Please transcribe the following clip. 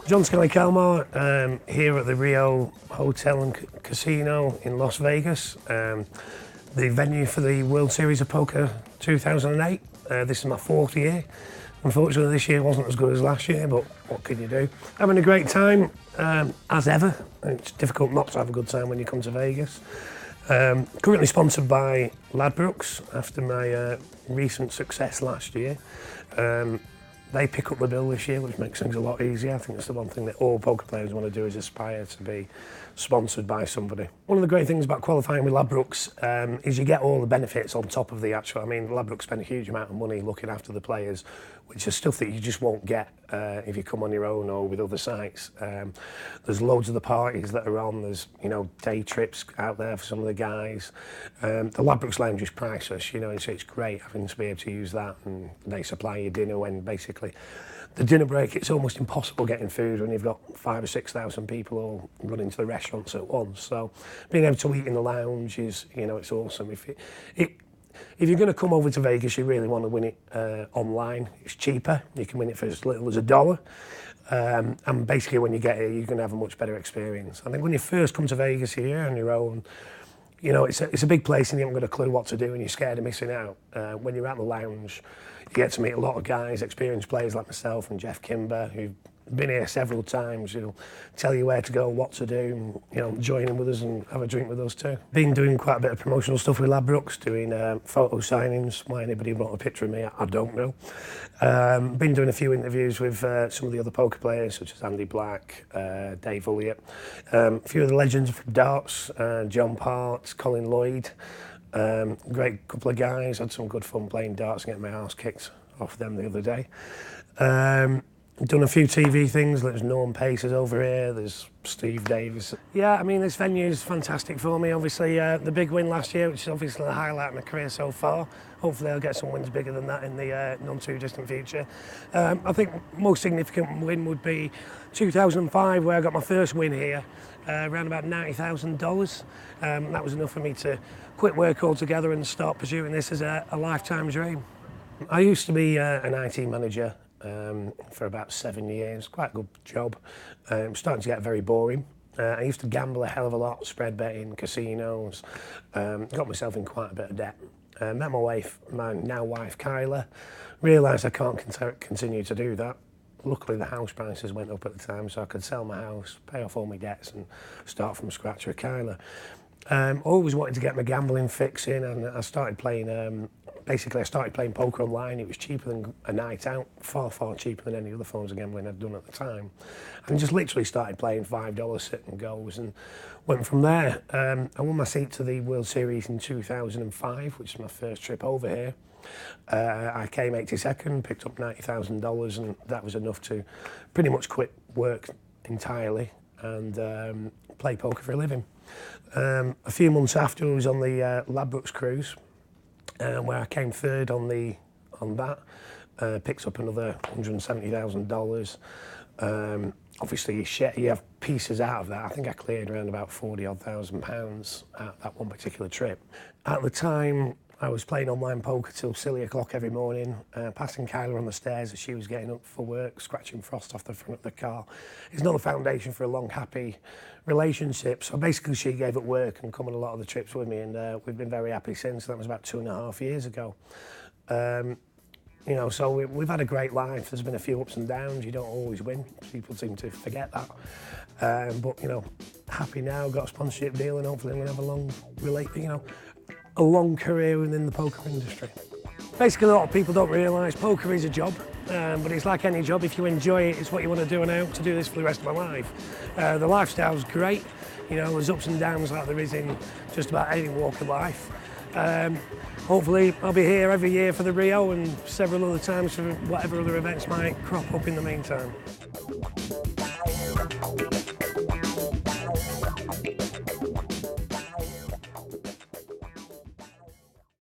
Jon Skalie Kalmar, here at the Rio Hotel and Casino in Las Vegas, the venue for the World Series of Poker 2008. This is my 4th year. Unfortunately, this year wasn't as good as last year, but what can you do? Having a great time, as ever. It's difficult not to have a good time when you come to Vegas. Currently sponsored by Ladbrokes after my recent success last year. They pick up the bill this year, which makes things a lot easier. I think that's the one thing that all poker players want to do, is aspire to be sponsored by somebody. One of the great things about qualifying with Ladbrokes is you get all the benefits on top of the actual. I mean, Ladbrokes spend a huge amount of money looking after the players, which is stuff that you just won't get if you come on your own or with other sites. There's loads of the parties that are on. There's, you know, day trips out there for some of the guys. The Ladbrokes lounge is priceless, you know, and so it's great having to be able to use that, and they supply you dinner when basically the dinner break, it's almost impossible getting food when you've got 5,000 or 6,000 people all running to the restaurants at once. So being able to eat in the lounge is, you know, it's awesome. If you're going to come over to Vegas, you really want to win it online. It's cheaper. You can win it for as little as $1. And basically when you get here, you're going to have a much better experience. I think when you first come to Vegas here on your own, you know, it's a big place and you haven't got a clue what to do and you're scared of missing out. When you're at the lounge, you get to meet a lot of guys, experienced players like myself and Jeff Kimber, who've been here several times. Who'll tell you where to go, what to do, and, you know, join in with us and have a drink with us too. Been doing quite a bit of promotional stuff with Ladbrokes, doing photo signings. Why anybody would want a picture of me, I don't know. Been doing a few interviews with some of the other poker players, such as Andy Black, Dave Ulliott, a few of the legends from darts, John Part, Colin Lloyd. Great couple of guys. Had some good fun playing darts and getting my arse kicked off them the other day. Done a few TV things. There's Norm Pacers over here. There's Steve Davis. Yeah, I mean, this venue is fantastic for me. Obviously, the big win last year, which is obviously the highlight of my career so far. Hopefully, I'll get some wins bigger than that in the not too distant future. I think most significant win would be 2005, where I got my first win here, around about $90,000. That was enough for me to quit work altogether and start pursuing this as a lifetime dream. I used to be an IT manager for about 7 years, quite a good job. Starting to get very boring. I used to gamble a hell of a lot, spread betting, casinos, got myself in quite a bit of debt. Met my now wife Kyla, realised I can't continue to do that. Luckily the house prices went up at the time, so I could sell my house, pay off all my debts and start from scratch with Kyla. Always wanted to get my gambling fix in, and I started playing basically I started playing poker online. It was cheaper than a night out, far, far cheaper than any other forms of gambling I'd done at the time. And just literally started playing $5 sit and goes and went from there. I won my seat to the World Series in 2005, which is my first trip over here. I came 82nd, picked up $90,000, and that was enough to pretty much quit work entirely and play poker for a living. A few months after, I was on the Ladbrokes cruise, where I came third on that, picked up another $170,000. Obviously, you have pieces out of that. I think I cleared around about £40,000 at that one particular trip. At the time, I was playing online poker till silly o'clock every morning, passing Kyla on the stairs as she was getting up for work, scratching frost off the front of the car. It's not the foundation for a long, happy relationship. So basically she gave up work and come on a lot of the trips with me, and we've been very happy since. That was about 2.5 years ago. You know, so we've had a great life. There's been a few ups and downs. You don't always win. People seem to forget that. But, you know, happy now, got a sponsorship deal, and hopefully I'm going to have a long career within the poker industry. Basically, a lot of people don't realise poker is a job, but it's like any job. If you enjoy it, it's what you want to do, and I hope to do this for the rest of my life. The lifestyle's great. You know, there's ups and downs like there is in just about any walk of life. Hopefully, I'll be here every year for the Rio and several other times for whatever other events might crop up in the meantime.